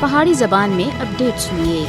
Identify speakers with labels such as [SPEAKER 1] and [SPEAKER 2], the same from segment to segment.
[SPEAKER 1] پہاڑی زبان میں اپڈیٹ سنیے۔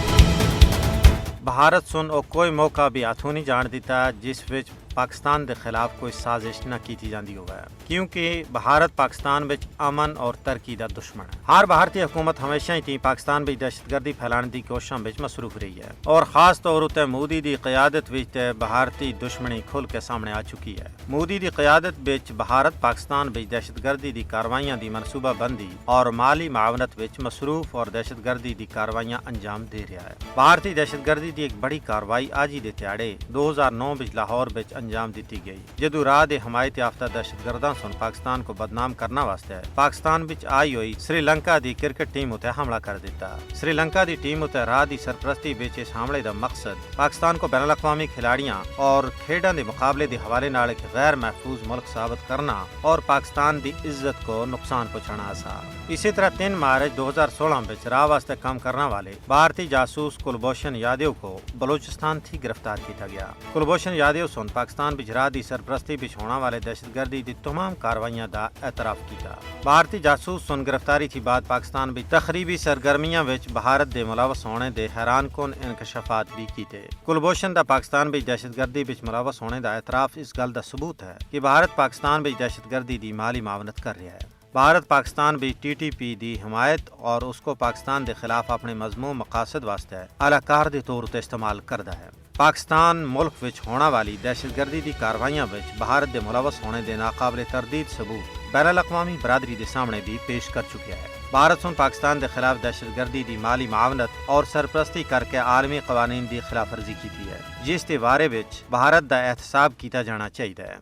[SPEAKER 2] بھارت سن او کوئی موقع بھی ہاتھوں نہیں جان دیتا جس وچ پاکستان دے خلاف کوئی سازش نہ کیتی جاندی ہوگا، کیونکہ بھارت پاکستان وچ امن اور ترقی دا دشمن ہے۔ ہر بھارتی حکومت ہمیشہ ہی پاکستان وچ دہشت گردی پھیلانے دی کوششاں وچ مصروف رہی ہے، اور خاص طور تے مودی دی قیادت وچ بھارتی دشمنی کھل کے سامنے آ چکی ہے۔ مودی دی قیادت وچ بھارت پاکستان وچ دہشت گردی دی کاروائیاں دی منصوبہ بندی اور مالی معاونت وچ مصروف اور دہشت گردی دی کاروائیاں انجام دے رہا ہے۔ بھارتی دہشت گردی دی ایک بڑی کاروائی آج ہی دے تیاڑے 2009 وچ لاہور وچ انجام دیتی گئی، جدو راہ دے حمایت یافتہ دہشت گرداں سن پاکستان کو بدنام کرنا واسطے پاکستان وچ آئی ہوئی سری لنکا دی کرکٹ ٹیم اتے حملہ کر دیتا۔ سری لنکا دی ٹیم اتے راہ دی سرپرستی وچ اس حملے دا مقصد پاکستان کو بین الاقوامی کھلاڑیاں اور کھیڈاں دے مقابلے دے حوالے نال ایک غیر محفوظ ملک ثابت کرنا اور پاکستان دی عزت کو نقصان پہنچانا سا۔ اسی طرح 3 مارچ 2016 وچ راہ واسطے کام کرنے والے بھارتی جاسوس کلبھوشن یادیو کو بلوچستان تھی گرفتار کیا گیا۔ کلبھوشن یادیو سن پاکستان وچ راہ دی سرپرستی وچ ہونے والے دہشت گردی دی تمام کاروائیاں دا اعتراف کیتا۔ بھارتی جاسوس سن گرفتاری تھی بعد پاکستان وچ تخریبی سرگرمیاں وچ بھارت دے ملوث ہونے دے حیران کن انکشافات بھی کیتے۔ کلبھوشن دا پاکستان وچ دہشت گردی وچ ملوث ہونے دا اعتراف اس گل دا ثبوت ہے کہ بھارت پاکستان وچ دہشت گردی دی مالی معاونت کر رہا ہے۔ بھارت پاکستان بھی TTP دی حمایت اور اس کو پاکستان دے خلاف اپنے مضمون مقاصد واسطے اعلی کار دے طور تے استعمال کردا ہے۔ پاکستان ملک وچ ہونے والی دہشت گردی دی کاروائیاں وچ بھارت دے ملوث ہونے دے ناقابل تردید ثبوت بین الاقوامی برادری دے سامنے بھی پیش کر چکا ہے۔ بھارت سن پاکستان دے خلاف دہشت گردی دی مالی معاونت اور سرپرستی کر کے عالمی قوانین دی خلاف ورزی کیتی ہے، جس دے بارے وچ بھارت دا احتساب کیتا جانا چاہیے۔